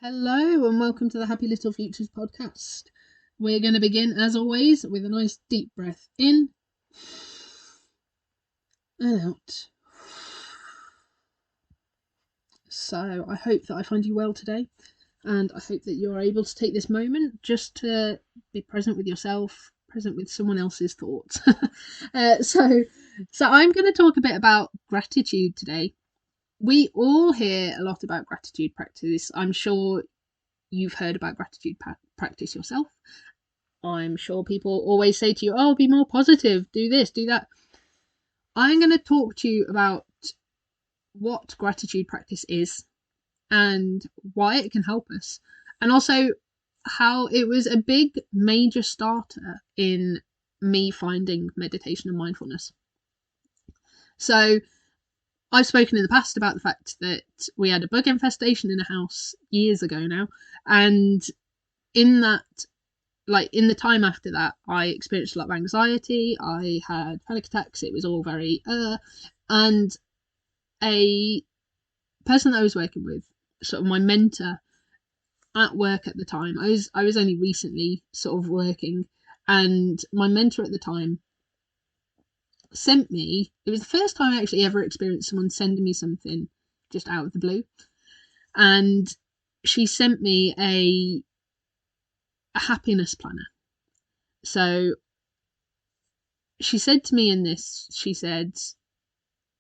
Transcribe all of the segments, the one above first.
Hello and welcome to the Happy Little Futures podcast. We're going to begin, as always, with a nice deep breath in and out. So I hope that I find you well today, and I hope that you're able to take this moment just to be present with yourself, present with someone else's thoughts. So I'm going to talk a bit about gratitude today. We all hear a lot about gratitude practice. I'm sure you've heard about gratitude practice yourself. I'm sure people always say to you, oh, be more positive, do this, do that. I'm going to talk to you about what gratitude practice is and why it can help us, and also how it was a big major starter in me finding meditation and mindfulness. So I've spoken in the past about the fact that we had a bug infestation in a house years ago now, and in the time after that, I experienced a lot of anxiety. I had panic attacks. It was all very and a person that I was working with, sort of my mentor at work at the time, I was only recently sort of working, and my mentor at the time sent me, it was the first time I actually ever experienced someone sending me something just out of the blue, and she sent me a happiness planner. So she said to me in this, she said,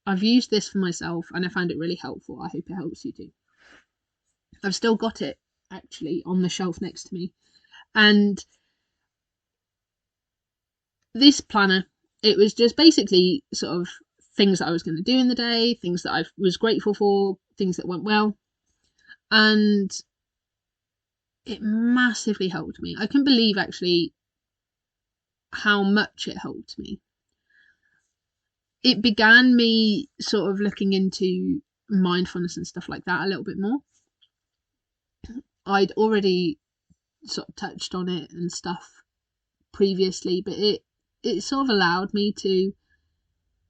I've used this for myself and I found it really helpful. I hope it helps you too. I've still got it actually on the shelf next to me. And this planner, it was just basically sort of things that I was going to do in the day, things that I was grateful for, things that went well. And it massively helped me. I couldn't believe actually how much it helped me. It began me sort of looking into mindfulness and stuff like that a little bit more. I'd already sort of touched on it and stuff previously, but it sort of allowed me to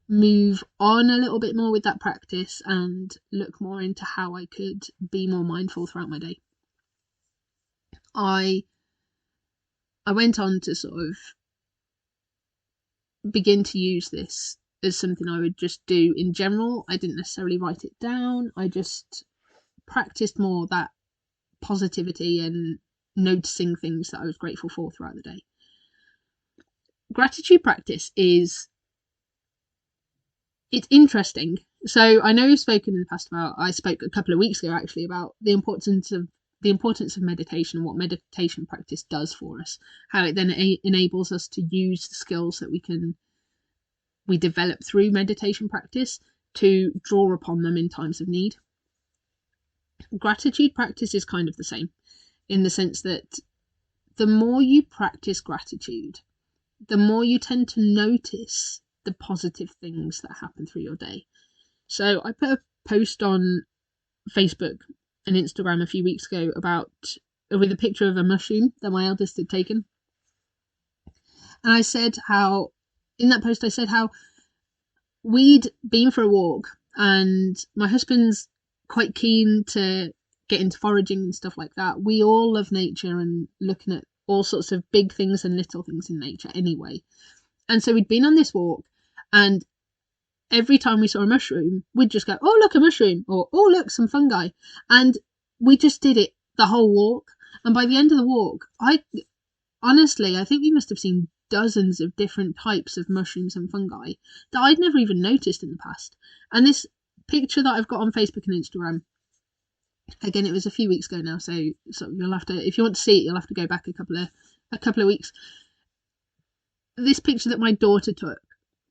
move on a little bit more with that practice and look more into how I could be more mindful throughout my day. I went on to sort of begin to use this as something I would just do in general. I didn't necessarily write it down. I just practiced more that positivity and noticing things that I was grateful for throughout the day. Gratitude practice it's interesting. So I know you've spoken in the past about, I spoke a couple of weeks ago actually about the importance of meditation and what meditation practice does for us, how it then enables us to use the skills that we develop through meditation practice to draw upon them in times of need. Gratitude practice is kind of the same, in the sense that the more you practice gratitude, the more you tend to notice the positive things that happen through your day. So I put a post on Facebook and Instagram a few weeks ago with a picture of a mushroom that my eldest had taken. And I said how, in that post, I said how we'd been for a walk and my husband's quite keen to get into foraging and stuff like that. We all love nature and looking at all sorts of big things and little things in nature anyway. And so we'd been on this walk, and every time we saw a mushroom, we'd just go, oh, look, a mushroom, or oh, look, some fungi. And we just did it the whole walk. And by the end of the walk, I think we must have seen dozens of different types of mushrooms and fungi that I'd never even noticed in the past. And this picture that I've got on Facebook and Instagram, again, it was a few weeks ago now, so you'll have to, if you want to see it, you'll have to go back a couple of weeks. This picture that my daughter took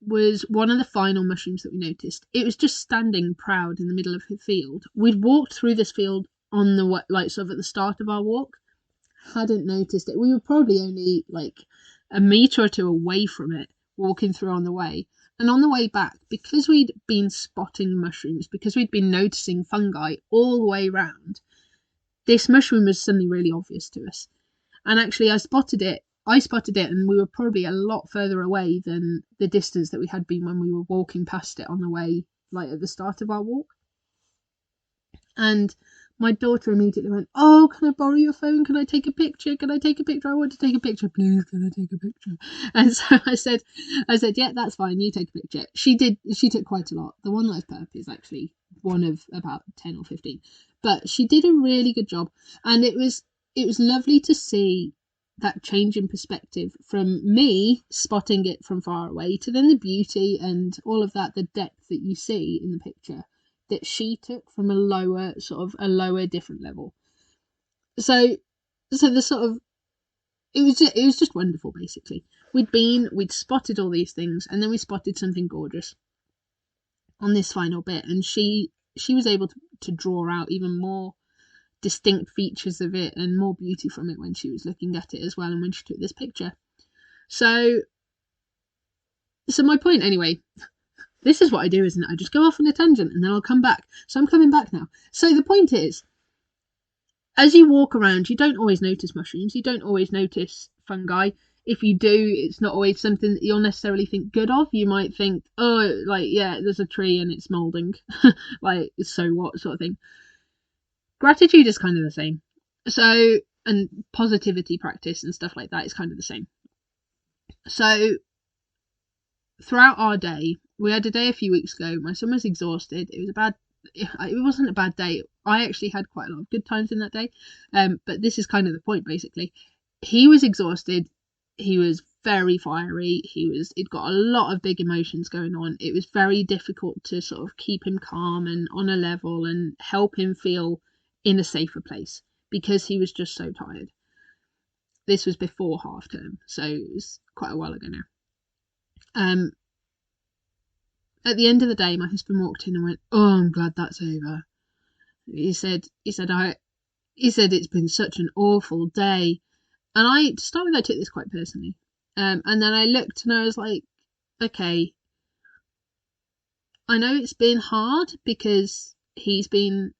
was one of the final mushrooms that we noticed. It was just standing proud in the middle of the field. We'd walked through this field on the sort of at the start of our walk, hadn't noticed it. We were probably only like a metre or two away from it, walking through on the way. And on the way back, because we'd been spotting mushrooms, because we'd been noticing fungi all the way round, this mushroom was suddenly really obvious to us. And actually I spotted it, and we were probably a lot further away than the distance that we had been when we were walking past it on the way, like at the start of our walk. And my daughter immediately went, oh oh, can I borrow your phone? Can I take a picture? Can I take a picture? I want to take a picture. Please, can I take a picture? And so I said, yeah, that's fine. You take a picture. She took quite a lot. The one that I've put up is actually one of about 10 or 15. But she did a really good job. And it was lovely to see that change in perspective from me spotting it from far away to then the beauty and all of that, the depth that you see in the picture that she took from a lower different level. So the sort of it was just wonderful. Basically, we'd spotted all these things, and then we spotted something gorgeous on this final bit, and she was able to draw out even more distinct features of it and more beauty from it when she was looking at it as well, and when she took this picture. So my point anyway, this is what I do, isn't it? I just go off on a tangent and then I'll come back. So I'm coming back now. So the point is, as you walk around, you don't always notice mushrooms, you don't always notice fungi. If you do, it's not always something that you'll necessarily think good of. You might think, oh, like, yeah, there's a tree and it's moulding, like, so what, sort of thing. Gratitude is kind of the same. So, and positivity practice and stuff like that is kind of the same. So throughout our day, we had a day a few weeks ago. My son was exhausted. It wasn't a bad day. I actually had quite a lot of good times in that day. But this is kind of the point, basically. He was exhausted. He was very fiery. He'd got a lot of big emotions going on. It was very difficult to sort of keep him calm and on a level and help him feel in a safer place because he was just so tired. This was before half term, so it was quite a while ago now. At the end of the day, my husband walked in and went, "Oh, I'm glad that's over." He said it's been such an awful day. And I, to start with, I took this quite personally. And then I looked and I was like, okay, I know it's been hard because he's been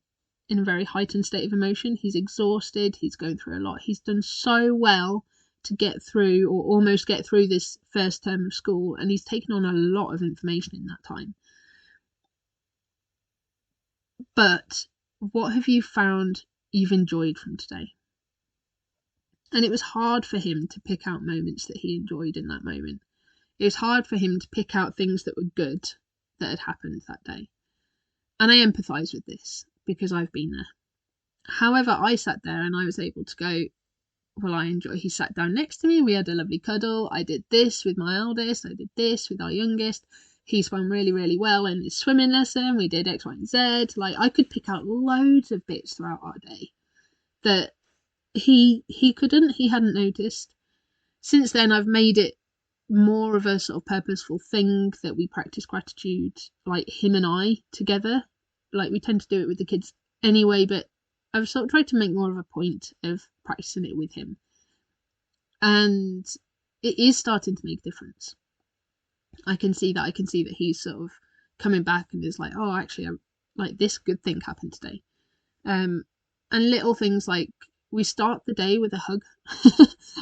in a very heightened state of emotion. He's exhausted. He's going through a lot. He's done so well to get through, or almost get through, this first term of school. And he's taken on a lot of information in that time. But what have you found you've enjoyed from today? And it was hard for him to pick out moments that he enjoyed in that moment. It was hard for him to pick out things that were good that had happened that day. And I empathise with this because I've been there. However, I sat there and I was able to go, well, he sat down next to me. We had a lovely cuddle. I did this with my eldest. I did this with our youngest. He swam really, really well in his swimming lesson. We did X, Y, and Z. Like, I could pick out loads of bits throughout our day that he hadn't noticed. Since then, I've made it more of a sort of purposeful thing that we practice gratitude, like him and I together. Like, we tend to do it with the kids anyway, but I've sort of tried to make more of a point of practicing it with him. And it is starting to make a difference. I can see that he's sort of coming back and is like, oh, actually, like, this good thing happened today. And little things like, we start the day with a hug.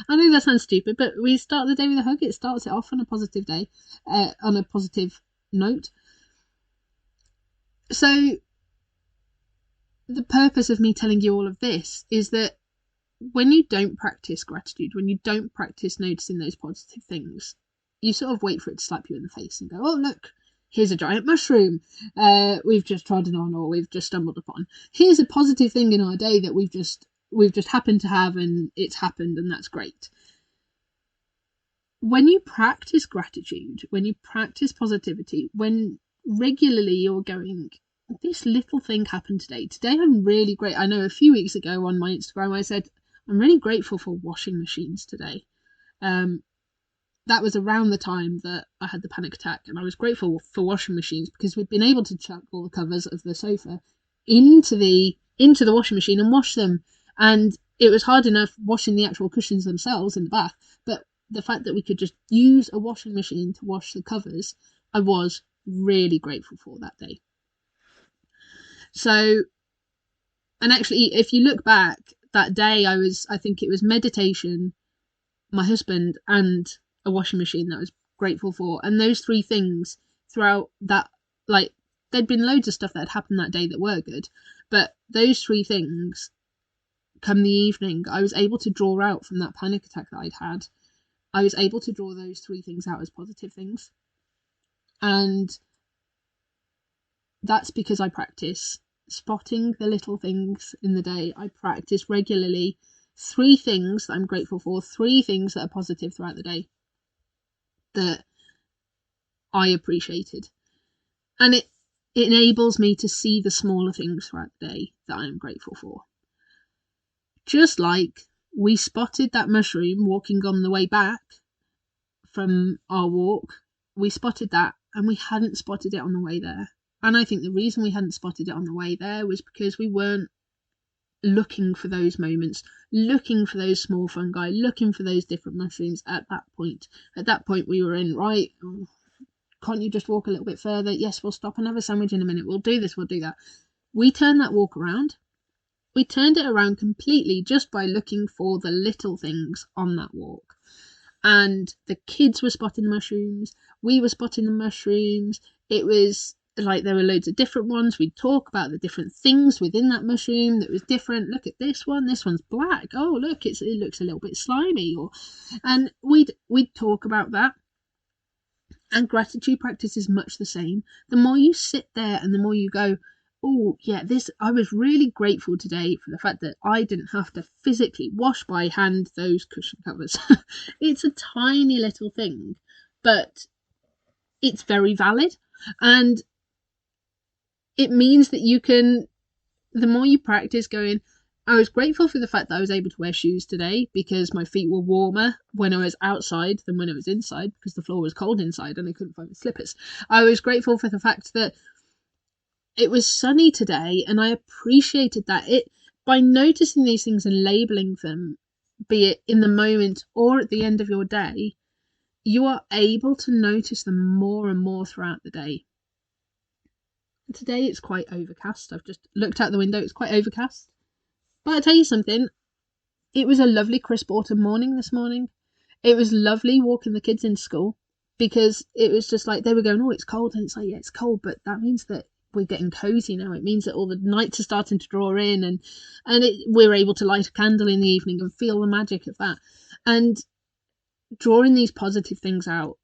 I know that sounds stupid, but we start the day with a hug. It starts it off on a positive day, on a positive note. So the purpose of me telling you all of this is that when you don't practice gratitude, when you don't practice noticing those positive things, you sort of wait for it to slap you in the face and go, oh, look, here's a giant mushroom we've just trodden on, or we've just stumbled upon. Here's a positive thing in our day that we've just happened to have, and it's happened, and that's great. When you practice gratitude, when you practice positivity, when regularly you're going, this little thing happened today. Today I'm really great. I know a few weeks ago on my Instagram I said, I'm really grateful for washing machines today. That was around the time that I had the panic attack, and I was grateful for washing machines because we'd been able to chuck all the covers of the sofa into the washing machine and wash them. And it was hard enough washing the actual cushions themselves in the bath, but the fact that we could just use a washing machine to wash the covers, I was really grateful for that day. So, and actually, if you look back, that day I think it was meditation, my husband, and a washing machine that I was grateful for. And those three things throughout that, like, there'd been loads of stuff that had happened that day that were good, but those three things come the evening, I was able to draw out from that panic attack that I'd had. I was able to draw those 3 things out as positive things. And that's because I practice spotting the little things in the day. I practice regularly 3 things that I'm grateful for, 3 things that are positive throughout the day that I appreciated. And it enables me to see the smaller things throughout the day that I'm grateful for. Just like we spotted that mushroom walking on the way back from our walk, we spotted that and we hadn't spotted it on the way there. And I think the reason we hadn't spotted it on the way there was because we weren't looking for those moments, looking for those small fungi, looking for those different mushrooms at that point. At that point, we were in, right, can't you just walk a little bit further? Yes, we'll stop and have a sandwich in a minute. We'll do this, we'll do that. We turned that walk around. We turned it around completely just by looking for the little things on that walk. And the kids were spotting the mushrooms. We were spotting the mushrooms. It was like there were loads of different ones. We'd talk about the different things within that mushroom that was different. Look at this one. This one's black. Oh, look, it looks a little bit slimy. And we'd talk about that. And gratitude practice is much the same. The more you sit there and the more you go, oh, yeah, I was really grateful today for the fact that I didn't have to physically wash by hand those cushion covers. It's a tiny little thing, but it's very valid. And it means that you can, the more you practice going, I was grateful for the fact that I was able to wear shoes today because my feet were warmer when I was outside than when I was inside because the floor was cold inside and I couldn't find my slippers. I was grateful for the fact that it was sunny today and I appreciated that. By noticing these things and labeling them, be it in the moment or at the end of your day, you are able to notice them more and more throughout the day. Today it's quite overcast. I've just looked out the window. It's quite overcast. But I'll tell you something. It was a lovely crisp autumn morning this morning. It was lovely walking the kids into school because it was just like they were going, oh, it's cold. And it's like, yeah, it's cold. But that means that we're getting cozy now. It means that all the nights are starting to draw in and we're able to light a candle in the evening and feel the magic of that. And drawing these positive things out,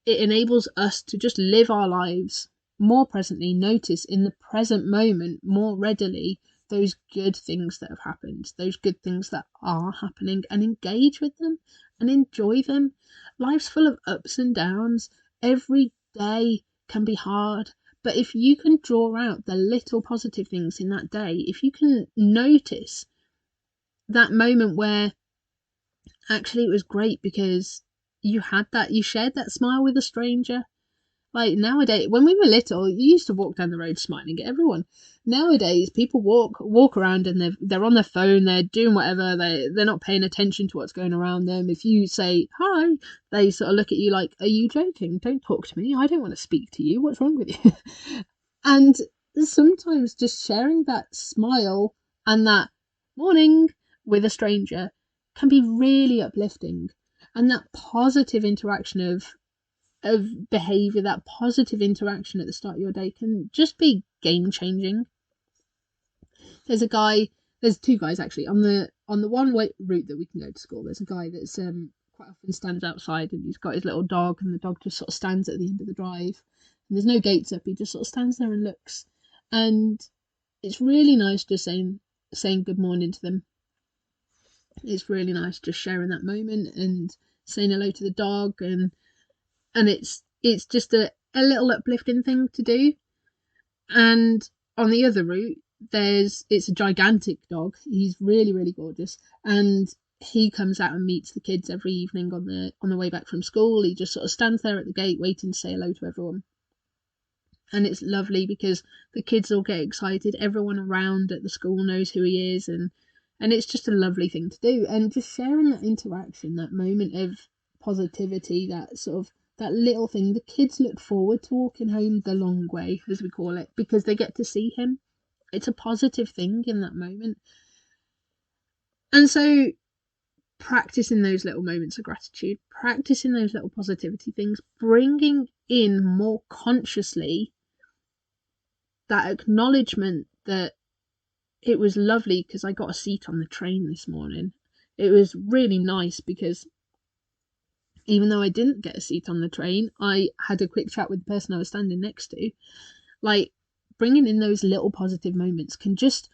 it enables us to just live our lives more presently, notice in the present moment more readily those good things that have happened, those good things that are happening, and engage with them and enjoy them. Life's full of ups and downs. Every day can be hard. But if you can draw out the little positive things in that day, if you can notice that moment where actually it was great because you shared that smile with a stranger. Like nowadays, when we were little, you used to walk down the road smiling at everyone. Nowadays, people walk around and they're on their phone, they're doing whatever, they're not paying attention to what's going around them. If you say hi, they sort of look at you like, are you joking? Don't talk to me. I don't want to speak to you. What's wrong with you? And sometimes just sharing that smile and that morning with a stranger can be really uplifting. And that positive interaction of behavior, that positive interaction at the start of your day can just be game changing. There's two guys actually on the one way route that we can go to school. There's a guy that's quite often stands outside and he's got his little dog and the dog just sort of stands at the end of the drive and there's no gates up. He just sort of stands there and looks, and it's really nice just saying good morning to them. It's really nice just sharing that moment and saying hello to the dog, and it's just a little uplifting thing to do. And on the other route, it's a gigantic dog. He's really, really gorgeous, and he comes out and meets the kids every evening on the way back from school. He just sort of stands there at the gate waiting to say hello to everyone. And it's lovely because the kids all get excited. Everyone around at the school knows who he is, and it's just a lovely thing to do. And just sharing that interaction, that moment of positivity, that little thing. The kids look forward to walking home the long way, as we call it, because they get to see him. It's a positive thing in that moment. And so practicing those little moments of gratitude, practicing those little positivity things, bringing in more consciously that acknowledgement that it was lovely because I got a seat on the train this morning. It was really nice because even though I didn't get a seat on the train, I had a quick chat with the person I was standing next to. Like, bringing in those little positive moments can just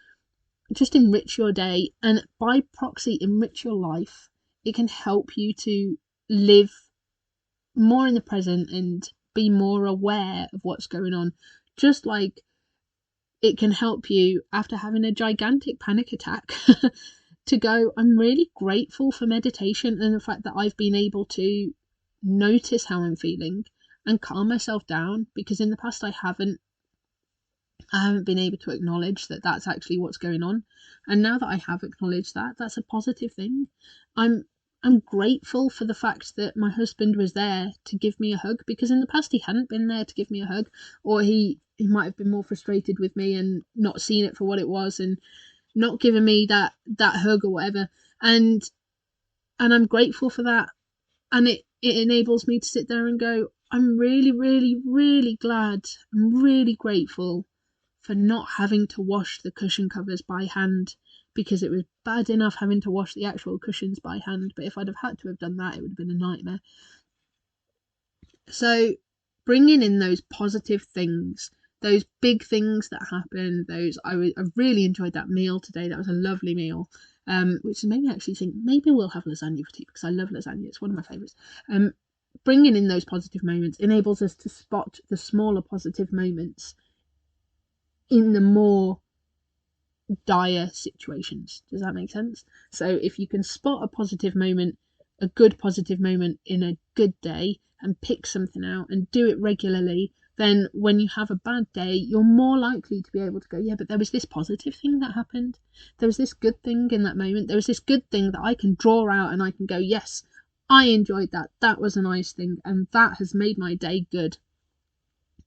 enrich your day, and by proxy enrich your life. It can help you to live more in the present and be more aware of what's going on. Just like it can help you after having a gigantic panic attack to go, I'm really grateful for meditation and the fact that I've been able to notice how I'm feeling and calm myself down, because in the past I haven't been able to acknowledge that that's actually what's going on. And now that I have acknowledged that, that's a positive thing. I'm grateful for the fact that my husband was there to give me a hug, because in the past he hadn't been there to give me a hug, or he might have been more frustrated with me and not seen it for what it was and not giving me that hug or whatever. And I'm grateful for that. And it enables me to sit there and go, I'm really, really, really glad. I'm really grateful for not having to wash the cushion covers by hand, because it was bad enough having to wash the actual cushions by hand, but if I'd have had to have done that, it would have been a nightmare. So bringing in those positive things, those big things that happen, I really enjoyed that meal today. That was a lovely meal, which made me actually think maybe we'll have lasagna for tea, because I love lasagna. It's one of my favourites. Bringing in those positive moments enables us to spot the smaller positive moments in the more dire situations. Does that make sense? So if you can spot a positive moment, a good positive moment in a good day, and pick something out and do it regularly, then when you have a bad day, you're more likely to be able to go, yeah, but there was this positive thing that happened. There was this good thing in that moment. There was this good thing that I can draw out and I can go, yes, I enjoyed that. That was a nice thing, and that has made my day good.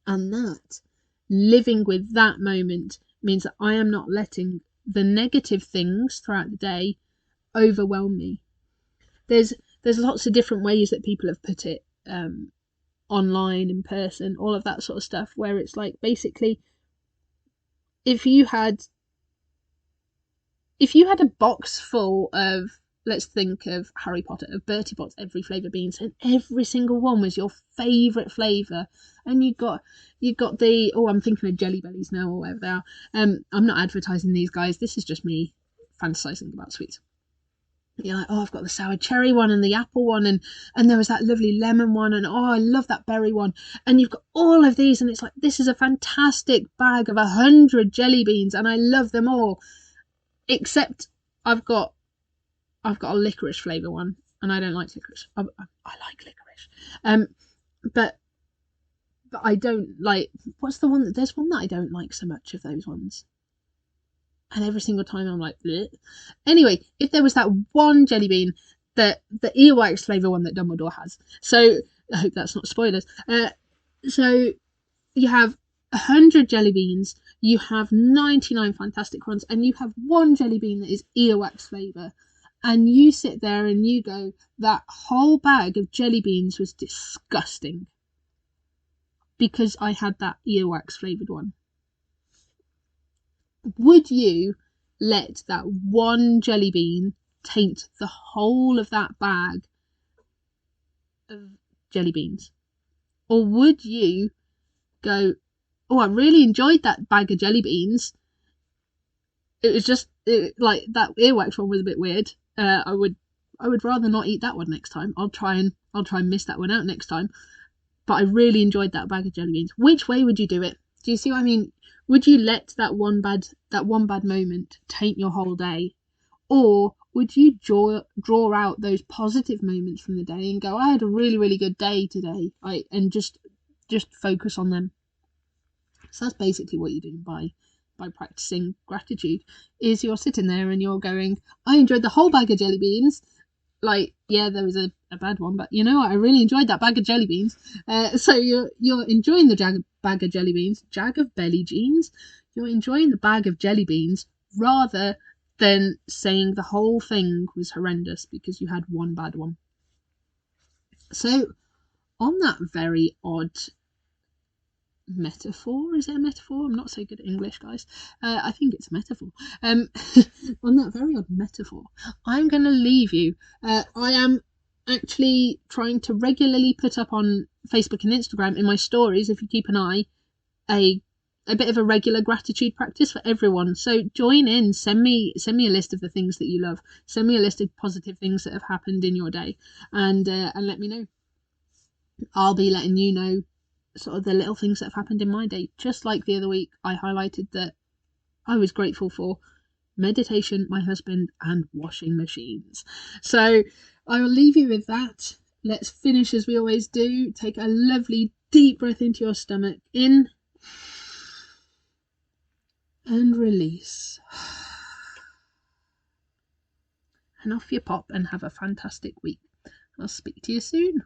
And that, living with that moment, means that I am not letting the negative things throughout the day overwhelm me. There's lots of different ways that people have put it, online, in person, all of that sort of stuff, where it's like, basically, if you had a box full of, let's think of Harry Potter, of Bertie Bott's every flavour beans, and every single one was your favourite flavour, and you got the, I'm thinking of Jelly Bellies now, or whatever they are. I'm not advertising these guys, this is just me fantasising about sweets. You're like, I've got the sour cherry one and the apple one, and there was that lovely lemon one, and I love that berry one, and you've got all of these, and it's like, this is a fantastic bag of 100 jelly beans, and I love them all, except I've got a licorice flavour one, and I don't like licorice. I like licorice, but I don't like, what's the one there's one that I don't like so much of those ones. And every single time I'm like, bleh. Anyway, if there was that one jelly bean, the earwax flavour one that Dumbledore has. So I hope that's not spoilers. So you have 100 jelly beans, you have 99 fantastic ones, and you have one jelly bean that is earwax flavour. And you sit there and you go, that whole bag of jelly beans was disgusting because I had that earwax flavoured one. Would you let that one jelly bean taint the whole of that bag of jelly beans? Or would you go, I really enjoyed that bag of jelly beans. It was just like that earwax one was a bit weird. I would rather not eat that one next time. I'll try and miss that one out next time. But I really enjoyed that bag of jelly beans. Which way would you do it? Do you see what I mean? Would you let that one bad moment taint your whole day? Or would you draw out those positive moments from the day and go, I had a really, really good day today, and just focus on them? So that's basically what you're doing by practicing gratitude, is you're sitting there and you're going, I enjoyed the whole bag of jelly beans. Like, yeah, there was a bad one, but you know what? I really enjoyed that bag of jelly beans. So you're enjoying the bag of jelly beans, jag of belly jeans. You're enjoying the bag of jelly beans rather than saying the whole thing was horrendous because you had one bad one. So on that very odd metaphor. Is it a metaphor? I'm not so good at English, guys. I think it's a metaphor. On that very odd metaphor, I'm going to leave you. I am actually trying to regularly put up on Facebook and Instagram in my stories, if you keep an eye, a bit of a regular gratitude practice for everyone. So join in, send me a list of the things that you love, send me a list of positive things that have happened in your day, and let me know. I'll be letting you know sort of the little things that have happened in my day. Just like the other week, I highlighted that I was grateful for meditation, my husband, and washing machines. So I will leave you with that. Let's finish as we always do. Take a lovely deep breath into your stomach. In and release. And off you pop and have a fantastic week. I'll speak to you soon.